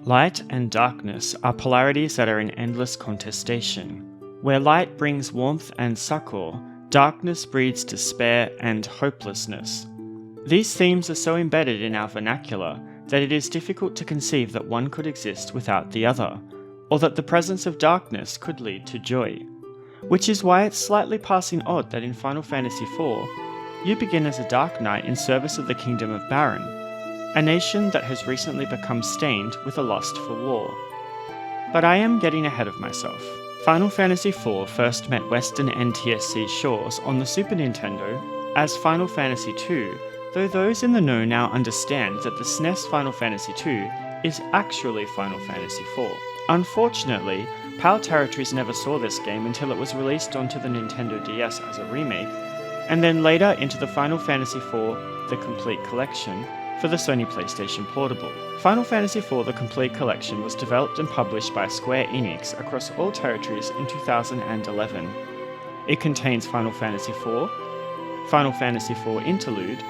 Light and darkness are polarities that are in endless contestation. Where light brings warmth and succor, darkness breeds despair and hopelessness. These themes are so embedded in our vernacular that it is difficult to conceive that one could exist without the other, or that the presence of darkness could lead to joy. Which is why it's slightly passing odd that in Final Fantasy IV, you begin as a Dark Knight in service of the Kingdom of Baron, a nation that has recently become stained with a lust for war. But I am getting ahead of myself. Final Fantasy IV first met Western NTSC shores on the Super Nintendo as Final Fantasy II, though those in the know now understand that the SNES Final Fantasy II is actually Final Fantasy IV. Unfortunately, PAL Territories never saw this game until it was released onto the Nintendo DS as a remake, and then later into the Final Fantasy IV The Complete Collection for the Sony PlayStation Portable. Final Fantasy IV The Complete Collection was developed and published by Square Enix across all territories in 2011. It contains Final Fantasy IV, Final Fantasy IV Interlude,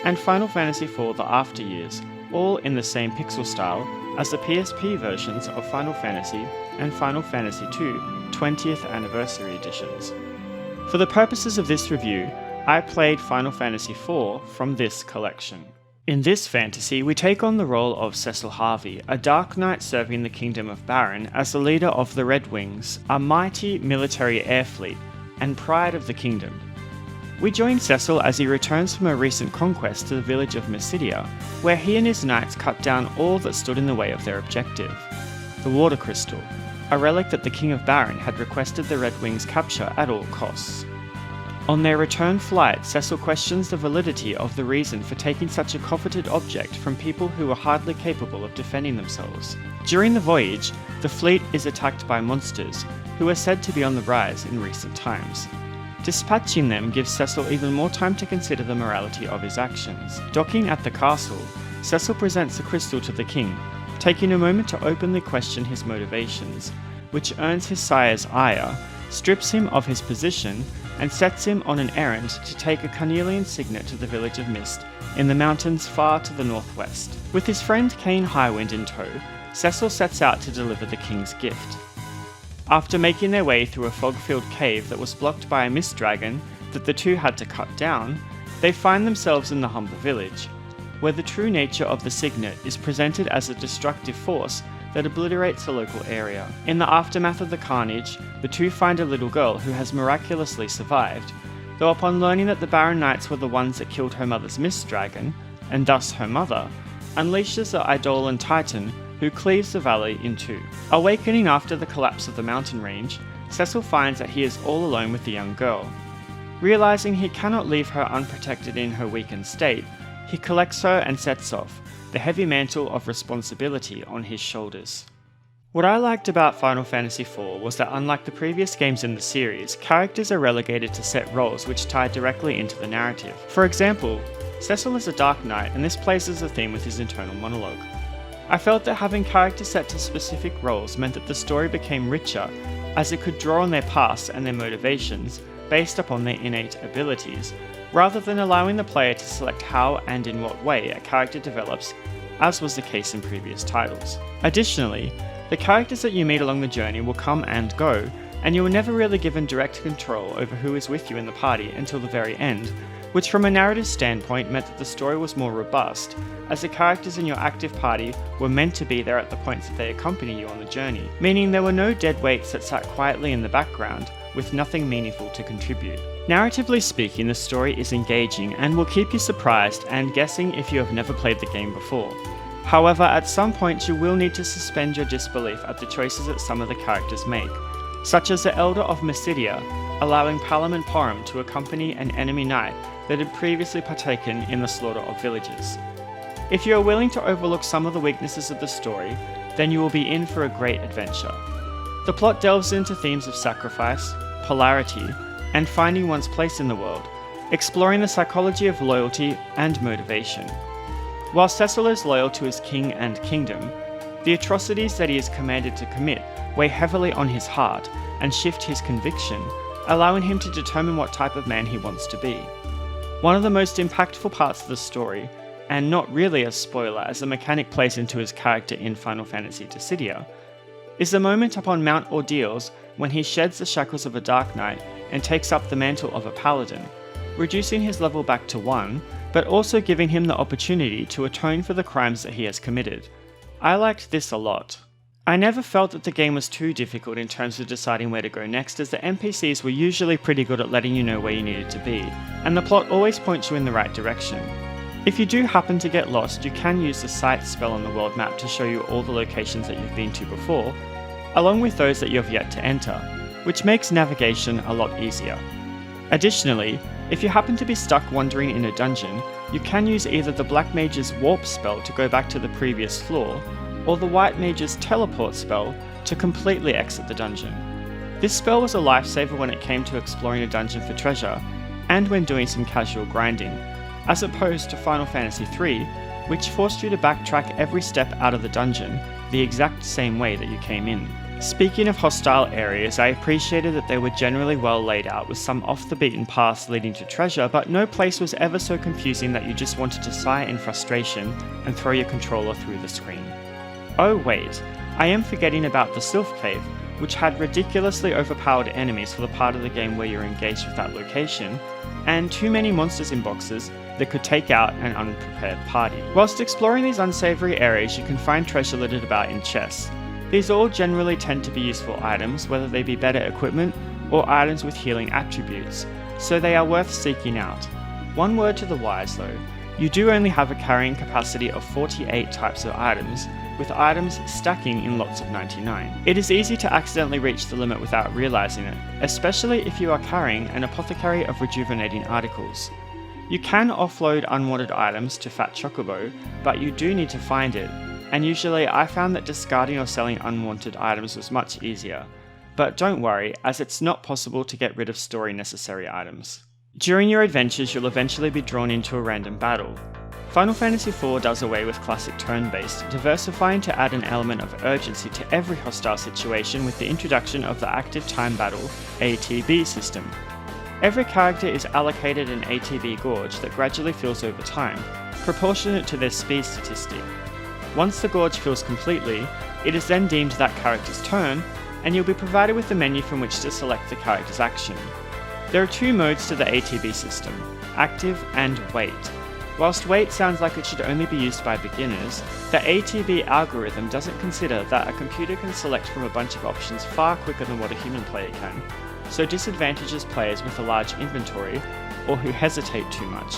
and Final Fantasy IV The After Years, all in the same pixel style as the PSP versions of Final Fantasy and Final Fantasy II 20th Anniversary Editions. For the purposes of this review, I played Final Fantasy IV from this collection. In this fantasy, we take on the role of Cecil Harvey, a Dark Knight serving the Kingdom of Baron as the leader of the Red Wings, a mighty military air fleet and pride of the kingdom. We join Cecil as he returns from a recent conquest to the village of Mysidia, where he and his knights cut down all that stood in the way of their objective, the Water Crystal, a relic that the King of Baron had requested the Red Wings capture at all costs. On their return flight, Cecil questions the validity of the reason for taking such a coveted object from people who were hardly capable of defending themselves. During the voyage, the fleet is attacked by monsters, who are said to be on the rise in recent times. Dispatching them gives Cecil even more time to consider the morality of his actions. Docking at the castle, Cecil presents the crystal to the king, taking a moment to openly question his motivations, which earns his sire's ire, strips him of his position, and sets him on an errand to take a carnelian signet to the village of Mist in the mountains far to the northwest. With his friend Kane Highwind in tow, Cecil sets out to deliver the king's gift. After making their way through a fog-filled cave that was blocked by a mist dragon that the two had to cut down, they find themselves in the humble village, where the true nature of the signet is presented as a destructive force that obliterates the local area. In the aftermath of the carnage, the two find a little girl who has miraculously survived, though upon learning that the Baron Knights were the ones that killed her mother's mist dragon, and thus her mother, unleashes the Eidolon Titan who cleaves the valley in two. Awakening after the collapse of the mountain range, Cecil finds that he is all alone with the young girl. Realizing he cannot leave her unprotected in her weakened state, he collects her and sets off, the heavy mantle of responsibility on his shoulders. What I liked about Final Fantasy IV was that unlike the previous games in the series, characters are relegated to set roles which tie directly into the narrative. For example, Cecil is a Dark Knight, and this plays as a theme with his internal monologue. I felt that having characters set to specific roles meant that the story became richer, as it could draw on their past and their motivations based upon their innate abilities, rather than allowing the player to select how and in what way a character develops, as was the case in previous titles. Additionally, the characters that you meet along the journey will come and go, and you are never really given direct control over who is with you in the party until the very end, which from a narrative standpoint meant that the story was more robust, as the characters in your active party were meant to be there at the points that they accompany you on the journey, meaning there were no dead weights that sat quietly in the background with nothing meaningful to contribute. Narratively speaking, the story is engaging and will keep you surprised and guessing if you have never played the game before. However, at some point you will need to suspend your disbelief at the choices that some of the characters make, such as the Elder of Mysidia allowing Palam and Porum to accompany an enemy knight that had previously partaken in the slaughter of villagers. If you are willing to overlook some of the weaknesses of the story, then you will be in for a great adventure. The plot delves into themes of sacrifice, polarity, and finding one's place in the world, exploring the psychology of loyalty and motivation. While Cecil is loyal to his king and kingdom, the atrocities that he is commanded to commit weigh heavily on his heart and shift his conviction, allowing him to determine what type of man he wants to be. One of the most impactful parts of the story and not really a spoiler as the mechanic plays into his character in Final Fantasy Dissidia, is the moment upon Mount Ordeals when he sheds the shackles of a Dark Knight and takes up the mantle of a Paladin, reducing his level back to 1, but also giving him the opportunity to atone for the crimes that he has committed. I liked this a lot. I never felt that the game was too difficult in terms of deciding where to go next, as the NPCs were usually pretty good at letting you know where you needed to be, and the plot always points you in the right direction. If you do happen to get lost, you can use the Sight spell on the world map to show you all the locations that you've been to before, along with those that you have yet to enter, which makes navigation a lot easier. Additionally, if you happen to be stuck wandering in a dungeon, you can use either the Black Mage's Warp spell to go back to the previous floor, or the White Mage's Teleport spell to completely exit the dungeon. This spell was a lifesaver when it came to exploring a dungeon for treasure, and when doing some casual grinding, as opposed to Final Fantasy III, which forced you to backtrack every step out of the dungeon the exact same way that you came in. Speaking of hostile areas, I appreciated that they were generally well laid out with some off the beaten paths leading to treasure, but no place was ever so confusing that you just wanted to sigh in frustration and throw your controller through the screen. Oh wait, I am forgetting about the Sylph Cave, which had ridiculously overpowered enemies for the part of the game where you're engaged with that location, and too many monsters in boxes that could take out an unprepared party. Whilst exploring these unsavoury areas, you can find treasure littered about in chests. These all generally tend to be useful items, whether they be better equipment or items with healing attributes, so they are worth seeking out. One word to the wise though, you do only have a carrying capacity of 48 types of items, with items stacking in lots of 99. It is easy to accidentally reach the limit without realising it, especially if you are carrying an apothecary of rejuvenating articles. You can offload unwanted items to Fat Chocobo, but you do need to find it, and usually I found that discarding or selling unwanted items was much easier. But don't worry, as it's not possible to get rid of story necessary items. During your adventures, you'll eventually be drawn into a random battle. Final Fantasy IV does away with classic turn-based, diversifying to add an element of urgency to every hostile situation with the introduction of the Active Time Battle ATB system. Every character is allocated an ATB gauge that gradually fills over time, proportionate to their speed statistic. Once the gauge fills completely, it is then deemed that character's turn, and you'll be provided with a menu from which to select the character's action. There are two modes to the ATB system, Active and Wait. Whilst Wait sounds like it should only be used by beginners, the ATB algorithm doesn't consider that a computer can select from a bunch of options far quicker than what a human player can, so disadvantages players with a large inventory or who hesitate too much.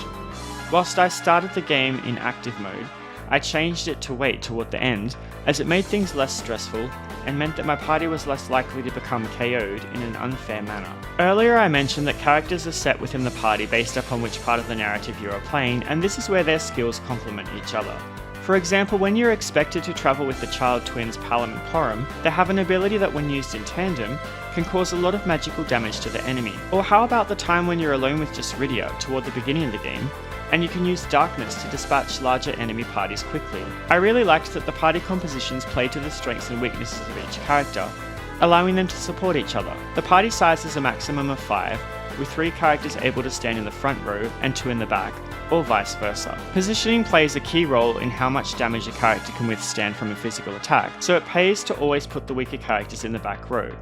Whilst I started the game in active mode, I changed it to Wait toward the end, as it made things less stressful and meant that my party was less likely to become KO'd in an unfair manner. Earlier I mentioned that characters are set within the party based upon which part of the narrative you are playing, and this is where their skills complement each other. For example, when you're expected to travel with the child twins Palom and Porom, they have an ability that when used in tandem, can cause a lot of magical damage to the enemy. Or how about the time when you're alone with just Rydia toward the beginning of the game, and you can use darkness to dispatch larger enemy parties quickly. I really liked that the party compositions played to the strengths and weaknesses of each character, allowing them to support each other. The party size is a maximum of 5, with 3 characters able to stand in the front row and 2 in the back, or vice versa. Positioning plays a key role in how much damage a character can withstand from a physical attack, so it pays to always put the weaker characters in the back row.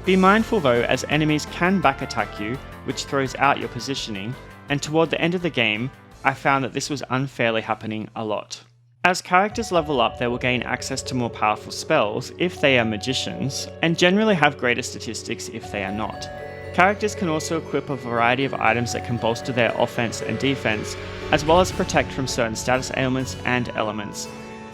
Be mindful though, as enemies can back attack you, which throws out your positioning, and toward the end of the game, I found that this was unfairly happening a lot. As characters level up, they will gain access to more powerful spells if they are magicians, and generally have greater statistics if they are not. Characters can also equip a variety of items that can bolster their offense and defense, as well as protect from certain status ailments and elements.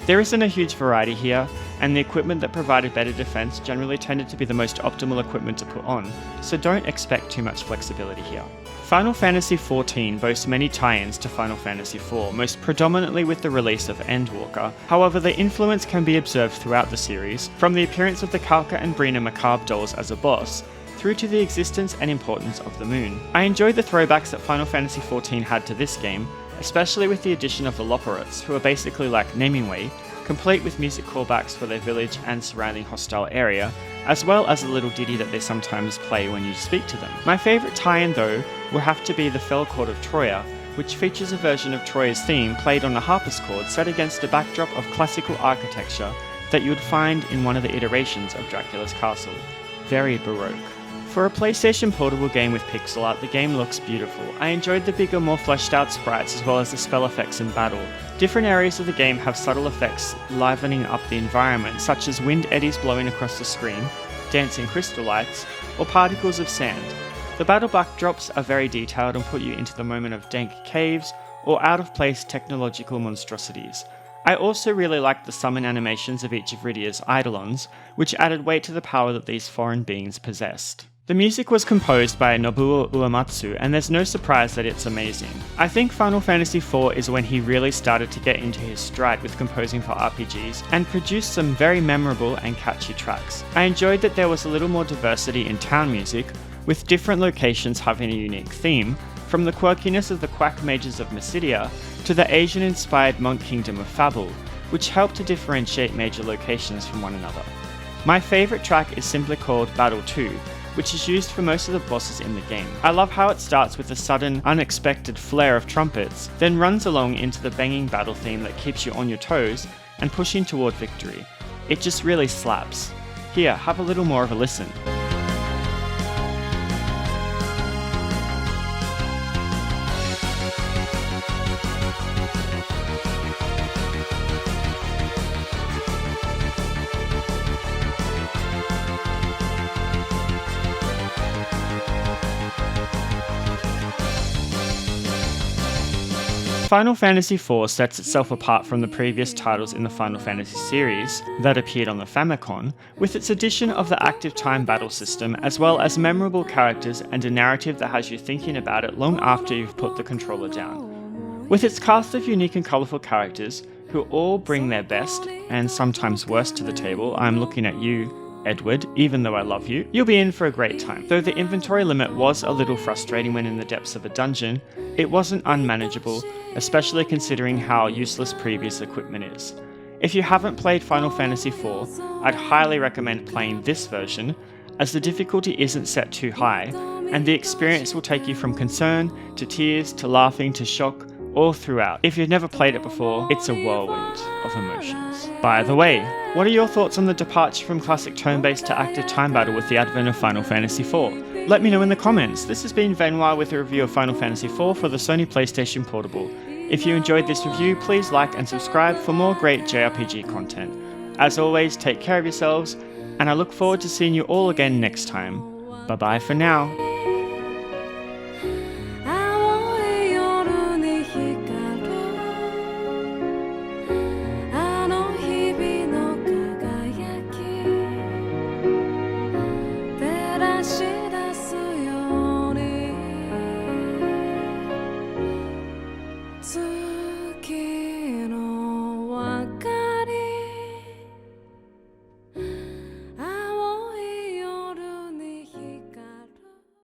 There isn't a huge variety here, and the equipment that provided better defense generally tended to be the most optimal equipment to put on, so don't expect too much flexibility here. Final Fantasy XIV boasts many tie-ins to Final Fantasy IV, most predominantly with the release of Endwalker. However, the influence can be observed throughout the series, from the appearance of the Kalka and Brina Macabre dolls as a boss, through to the existence and importance of the moon. I enjoyed the throwbacks that Final Fantasy XIV had to this game, especially with the addition of the Loporrits, who are basically like Namingway, complete with music callbacks for their village and surrounding hostile area, as well as a little ditty that they sometimes play when you speak to them. My favourite tie-in though will have to be the Fell Court of Troya, which features a version of Troya's theme played on a harpsichord set against a backdrop of classical architecture that you would find in one of the iterations of Dracula's castle. Very baroque. For a PlayStation Portable game with pixel art, the game looks beautiful. I enjoyed the bigger, more fleshed out sprites as well as the spell effects in battle. Different areas of the game have subtle effects livening up the environment, such as wind eddies blowing across the screen, dancing crystal lights, or particles of sand. The battle backdrops are very detailed and put you into the moment of dank caves or out-of-place technological monstrosities. I also really liked the summon animations of each of Rydia's Eidolons, which added weight to the power that these foreign beings possessed. The music was composed by Nobuo Uematsu, and there's no surprise that it's amazing. I think Final Fantasy IV is when he really started to get into his stride with composing for RPGs, and produced some very memorable and catchy tracks. I enjoyed that there was a little more diversity in town music, with different locations having a unique theme, from the quirkiness of the quack mages of Mysidia to the Asian-inspired monk kingdom of Fabul, which helped to differentiate major locations from one another. My favourite track is simply called Battle 2, which is used for most of the bosses in the game. I love how it starts with a sudden, unexpected flare of trumpets, then runs along into the banging battle theme that keeps you on your toes and pushing toward victory. It just really slaps. Here, have a little more of a listen. Final Fantasy IV sets itself apart from the previous titles in the Final Fantasy series that appeared on the Famicom, with its addition of the active time battle system, as well as memorable characters and a narrative that has you thinking about it long after you've put the controller down. With its cast of unique and colourful characters, who all bring their best, and sometimes worst to the table, I'm looking at you, Edward, even though I love you, you'll be in for a great time. Though the inventory limit was a little frustrating when in the depths of a dungeon, it wasn't unmanageable, especially considering how useless previous equipment is. If you haven't played Final Fantasy IV, I'd highly recommend playing this version, as the difficulty isn't set too high, and the experience will take you from concern, to tears, to laughing, to shock, all throughout. If you've never played it before, it's a whirlwind of emotions. By the way, what are your thoughts on the departure from classic turn-based to active time battle with the advent of Final Fantasy IV? Let me know in the comments. This has been Venoir with a review of Final Fantasy IV for the Sony PlayStation Portable. If you enjoyed this review, please like and subscribe for more great JRPG content. As always, take care of yourselves, and I look forward to seeing you all again next time. Bye bye for now.